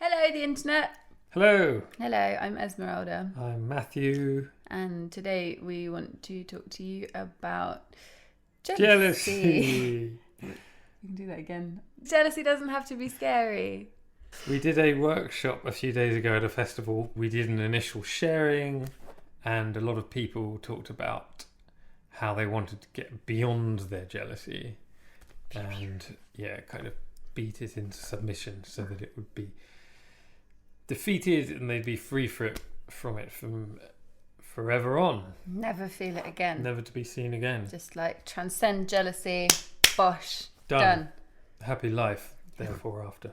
Hello, the internet. Hello, Hello, I'm Esmeralda, I'm Matthew. and today we want to talk to you about Jealousy. We can do that again. Jealousy doesn't have to be scary. We did a workshop a few days ago at a festival. We did an initial sharing, and a lot of people talked about how they wanted to get beyond their jealousy and, kind of beat it into submission so that it would be defeated and they'd be free from it from forever on. Never feel it again. Never to be seen again. Just like transcend jealousy. Bosh. Done. Happy life, therefore, after.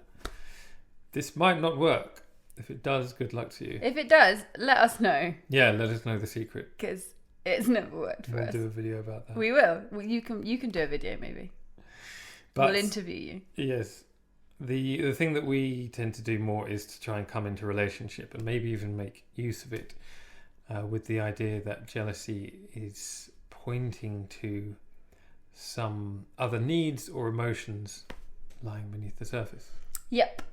This might not work. If it does, good luck to you. If it does, let us know, Yeah, let us know the secret. because it's never worked for We'll us. do a video about that. We will. You can do a video maybe. But We'll interview you. yes, the thing that we tend to do more is to try and come into relationship and maybe even make use of it with the idea that jealousy is pointing to some other needs or emotions lying beneath the surface. Yep.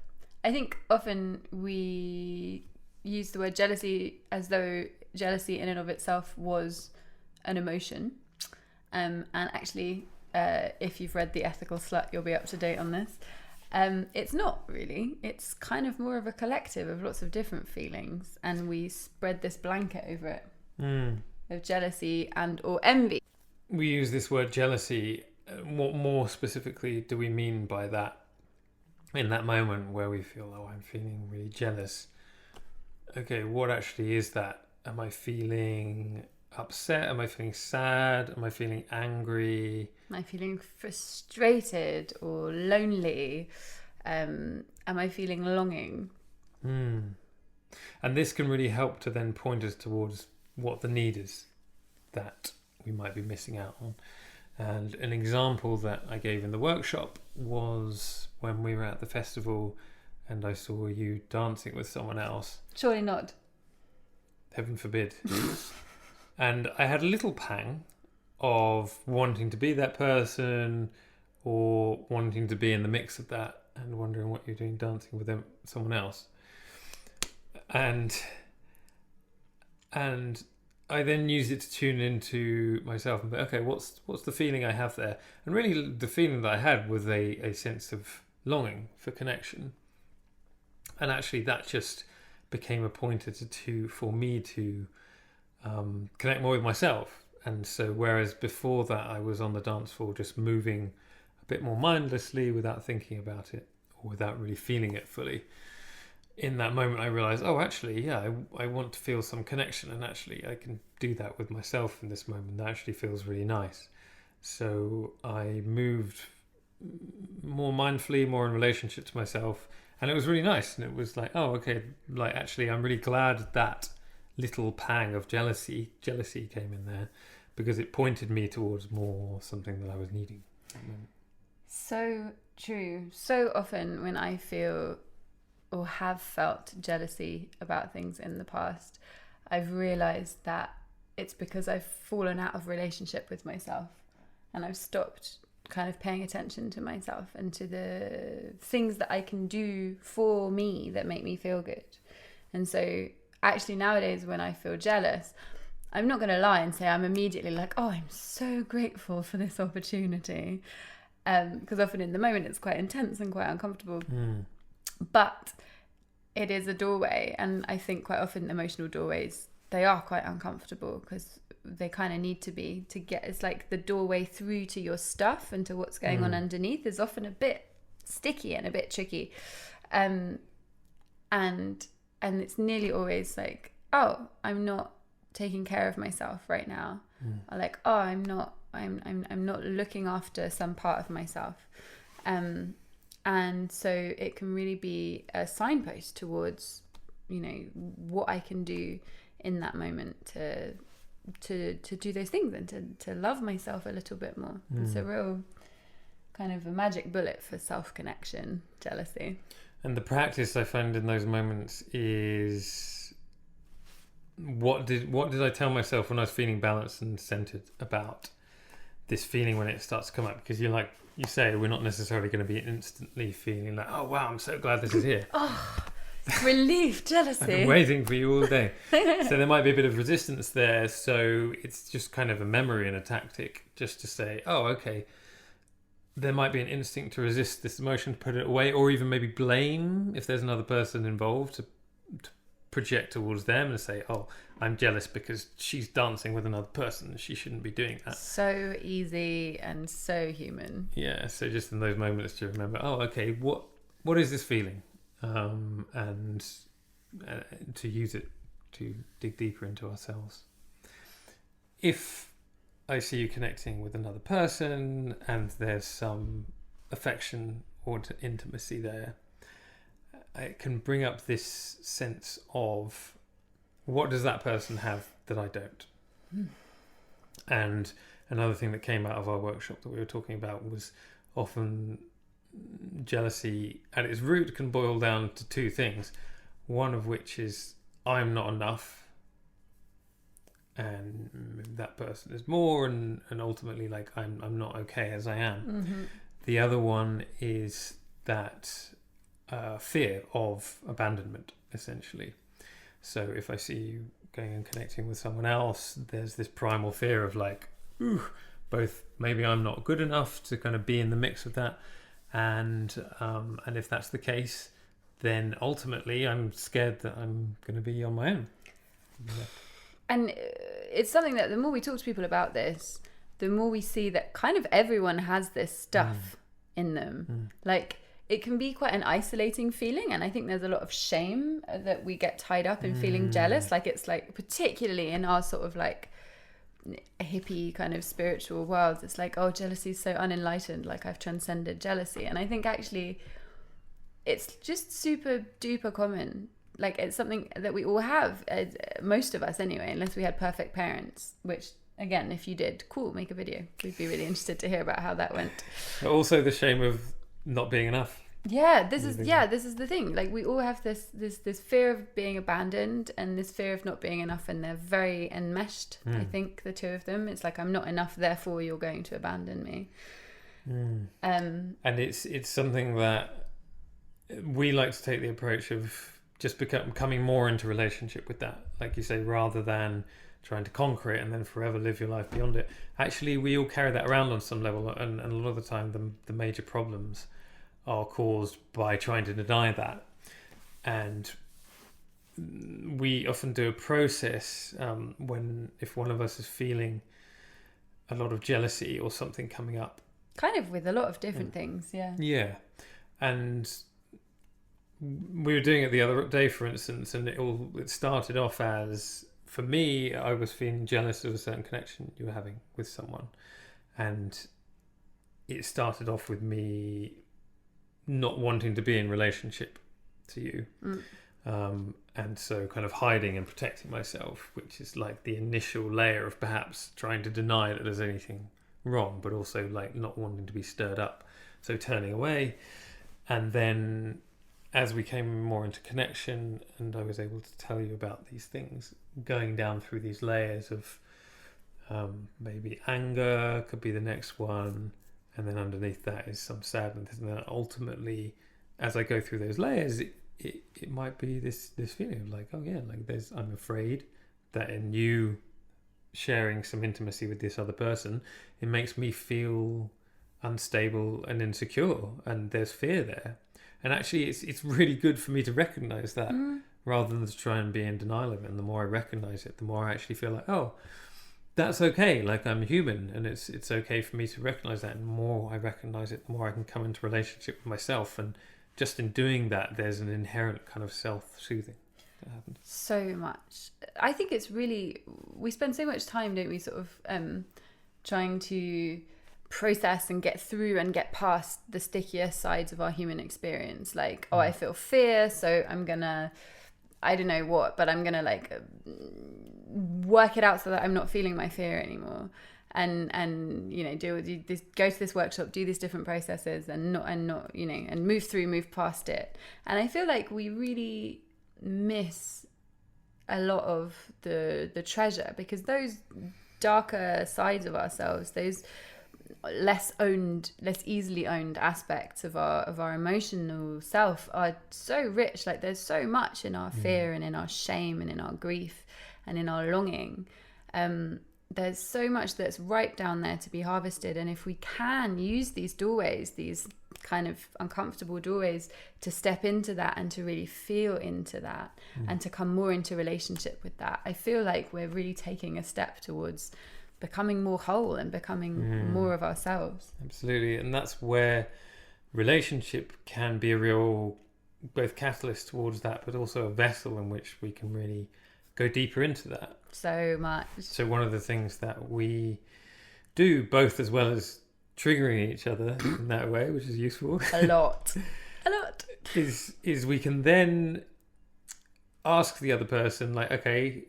I think often we use the word jealousy as though jealousy in and of itself was an emotion. And actually, if you've read The Ethical Slut, you'll be up to date on this. It's not really. It's kind of more of a collective of lots of different feelings, and we spread this blanket over it of jealousy and or envy. We use this word jealousy. What more specifically do we mean by that? In that moment where we feel, oh, I'm feeling really jealous. Okay, what actually is that? Am I feeling upset? Am I feeling sad? Am I feeling angry? Am I feeling frustrated or lonely? Am I feeling longing? And this can really help to then point us towards what the need is that we might be missing out on. And an example that I gave in the workshop was when we were at the festival and I saw you dancing with someone else. Surely not. Heaven forbid. And I had a little pang of wanting to be that person or wanting to be in the mix of that and wondering what you're doing dancing with someone else. And I then used it to tune into myself and be, okay, what's the feeling I have there? And really the feeling that I had was a sense of longing for connection. And actually that just became a pointer for me to connect more with myself. And so whereas before that I was on the dance floor just moving a bit more mindlessly without thinking about it or without really feeling it fully, in that moment I realized, oh, actually, I want to feel some connection, and actually I can do that with myself in this moment. That actually feels really nice. So I moved more mindfully, more in relationship to myself, and it was really nice. And it was like, oh, okay, like actually I'm really glad that little pang of jealousy came in there, because it pointed me towards more something that I was needing. So true. So often when I feel or have felt jealousy about things in the past, I've realised that it's because I've fallen out of relationship with myself and I've stopped kind of paying attention to myself and to the things that I can do for me that make me feel good. And so actually nowadays when I feel jealous, I'm not going to lie and say I'm immediately like, oh, I'm so grateful for this opportunity. Because often in the moment it's quite intense and quite uncomfortable. But it is a doorway, and I think quite often emotional doorways, they are quite uncomfortable because they kind of need to be to get, it's like the doorway through to your stuff and to what's going on underneath is often a bit sticky and a bit tricky. And it's nearly always like, oh, I'm not taking care of myself right now. Or like, oh, I'm not looking after some part of myself. And so it can really be a signpost towards, what I can do in that moment to do those things and to love myself a little bit more. It's a real kind of a magic bullet for self-connection, jealousy. And the practice I find in those moments is what did I tell myself when I was feeling balanced and centered about this feeling when it starts to come up? Because you're like, you say, we're not necessarily going to be instantly feeling like, oh wow, I'm so glad this is here. Relief, I've jealousy. been waiting for you all day. So there might be a bit of resistance there. So it's just kind of a memory and a tactic just to say, oh, okay, there might be an instinct to resist this emotion, to put it away, or even maybe blame if there's another person involved, to project towards them and say, oh, I'm jealous because she's dancing with another person. She shouldn't be doing that. So easy and so human. Yeah, so just in those moments to remember, oh, okay, what is this feeling? And to use it to dig deeper into ourselves. If I see you connecting with another person and there's some affection or intimacy there, it can bring up this sense of, what does that person have that I don't? And another thing that came out of our workshop that we were talking about was often jealousy at its root can boil down to two things. One of which is, I'm not enough and that person is more, and ultimately like I'm not okay as I am. Mm-hmm. The other one is that fear of abandonment, essentially. So if I see you going and connecting with someone else, there's this primal fear of like, ooh, both maybe I'm not good enough to kind of be in the mix of that, and if that's the case, then ultimately I'm scared that I'm going to be on my own. Yeah. And it's something that the more we talk to people about this, the more we see that kind of everyone has this stuff in them. Like, it can be quite an isolating feeling, and I think there's a lot of shame that we get tied up in feeling jealous. Like, it's like, particularly in our sort of like hippie kind of spiritual worlds, it's like, oh, jealousy is so unenlightened, like I've transcended jealousy. And I think actually it's just super duper common. Like, it's something that we all have, most of us anyway, unless we had perfect parents, which again, if you did, cool, make a video. We'd be really interested to hear about how that went. But also the shame of not being enough. This is the thing. Like, we all have this fear of being abandoned and this fear of not being enough, and they're very enmeshed. I think the two of them. It's like, I'm not enough, therefore you're going to abandon me. And it's something that we like to take the approach of just coming more into relationship with that, like you say, rather than trying to conquer it and then forever live your life beyond it. Actually, we all carry that around on some level, and a lot of the time the major problems are caused by trying to deny that. And we often do a process if one of us is feeling a lot of jealousy or something coming up, kind of with a lot of different things. Yeah. And we were doing it the other day, for instance, and it started off as, for me, I was feeling jealous of a certain connection you were having with someone, and it started off with me not wanting to be in relationship to you, and so kind of hiding and protecting myself, which is like the initial layer of perhaps trying to deny that there's anything wrong, but also like not wanting to be stirred up, so turning away. And then as we came more into connection and I was able to tell you about these things, going down through these layers of maybe anger could be the next one, and then underneath that is some sadness, and then ultimately, as I go through those layers, it might be this feeling of like, oh yeah, like I'm afraid that in you sharing some intimacy with this other person, it makes me feel unstable and insecure, and there's fear there. And actually it's really good for me to recognize that, rather than to try and be in denial of it. And the more I recognize it, the more I actually feel like, oh, that's okay, like I'm human, and it's okay for me to recognize that. And the more I recognize it, the more I can come into relationship with myself, and just in doing that, there's an inherent kind of self-soothing that happens. So much. I think it's really, we spend so much time, don't we, sort of trying to process and get through and get past the stickier sides of our human experience. Like, oh, I feel fear, so I'm gonna, I don't know what, but I'm gonna like work it out so that I'm not feeling my fear anymore, and you know, do this, go to this workshop, do these different processes, and not you know, and move past it. And I feel like we really miss a lot of the treasure, because those darker sides of ourselves, those less easily owned aspects of our emotional self are so rich. Like there's so much in our fear and in our shame and in our grief and in our longing. There's so much that's right down there to be harvested, and if we can use these doorways, these kind of uncomfortable doorways, to step into that and to really feel into that and to come more into relationship with that, I feel like we're really taking a step towards becoming more whole and becoming more of ourselves. Absolutely. And that's where relationship can be a real both catalyst towards that, but also a vessel in which we can really go deeper into that. So much. So one of the things that we do, both as well as triggering each other in that way, which is useful, a lot is we can then ask the other person, like, okay,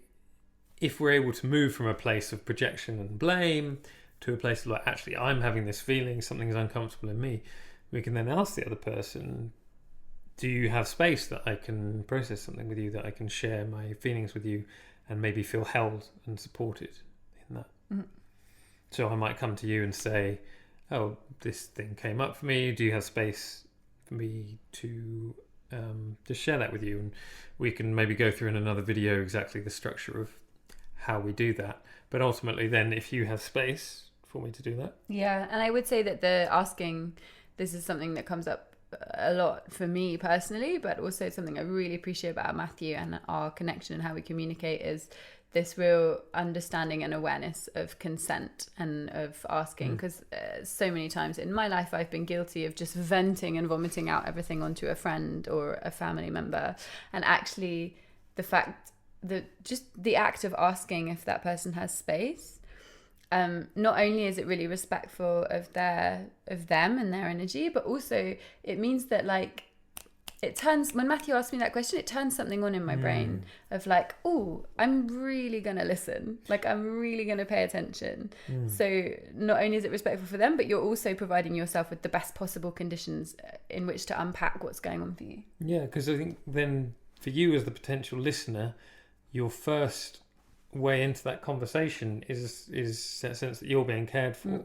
if we're able to move from a place of projection and blame to a place of like, actually, I'm having this feeling, something's uncomfortable in me, we can then ask the other person, do you have space that I can process something with you, that I can share my feelings with you and maybe feel held and supported in that? So I might come to you and say, oh, this thing came up for me, do you have space for me to just share that with you? And we can maybe go through in another video exactly the structure of how we do that. But ultimately then, if you have space for me to do that. Yeah, and I would say that the asking, this is something that comes up a lot for me personally, but also it's something I really appreciate about Matthew and our connection and how we communicate, is this real understanding and awareness of consent and of asking, because so many times in my life I've been guilty of just venting and vomiting out everything onto a friend or a family member, and actually the fact that just the act of asking if that person has space, not only is it really respectful of them and their energy, but also it means that, like, it turns, when Matthew asked me that question, it turns something on in my brain of like, oh, I'm really gonna listen, like I'm really gonna pay attention. So not only is it respectful for them, but you're also providing yourself with the best possible conditions in which to unpack what's going on for you. Yeah, because I think then for you as the potential listener, your first way into that conversation is that sense that you're being cared for,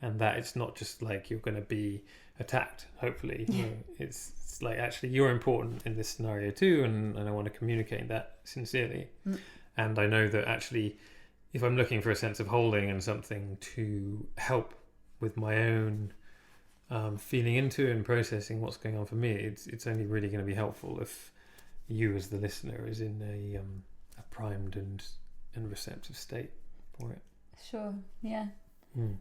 and that it's not just like you're going to be attacked, hopefully. You know, it's like, actually, you're important in this scenario too, and I want to communicate that sincerely. And I know that actually, if I'm looking for a sense of holding and something to help with my own feeling into and processing what's going on for me, it's only really going to be helpful if you as the listener is in a primed and receptive state for it. Sure, yeah.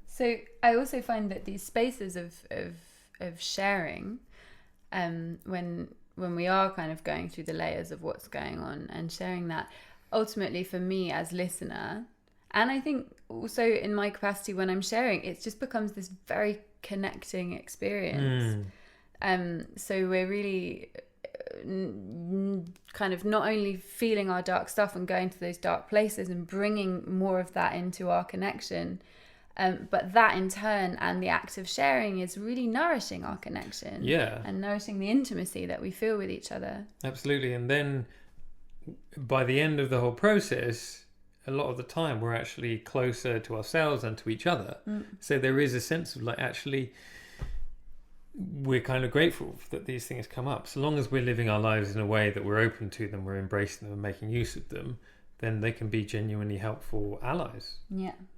So I also find that these spaces of sharing, when we are kind of going through the layers of what's going on and sharing that, ultimately for me as listener, and I think also in my capacity when I'm sharing, it just becomes this very connecting experience. So we're really kind of not only feeling our dark stuff and going to those dark places and bringing more of that into our connection, but that in turn and the act of sharing is really nourishing our connection, and nourishing the intimacy that we feel with each other. Absolutely. And then by the end of the whole process, a lot of the time we're actually closer to ourselves and to each other. So there is a sense of like, actually, we're kind of grateful that these things come up. So long as we're living our lives in a way that we're open to them, we're embracing them and making use of them, then they can be genuinely helpful allies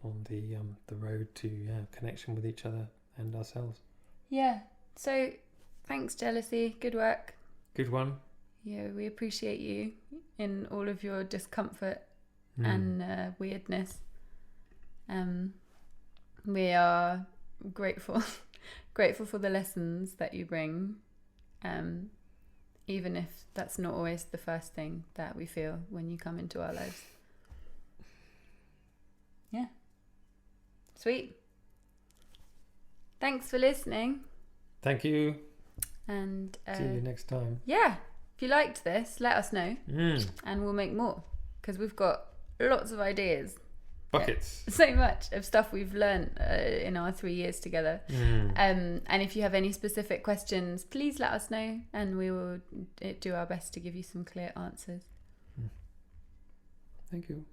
on the road to connection with each other and ourselves. So thanks, Jealousy. Good work. Good one. We appreciate you in all of your discomfort and weirdness. We are grateful for the lessons that you bring, even if that's not always the first thing that we feel when you come into our lives. Sweet. Thanks for listening. Thank you. And see you next time. If you liked this, let us know, and we'll make more, because we've got lots of ideas. Buckets. So much of stuff we've learned in our 3 years together. And if you have any specific questions, please let us know, and we will do our best to give you some clear answers. Thank you.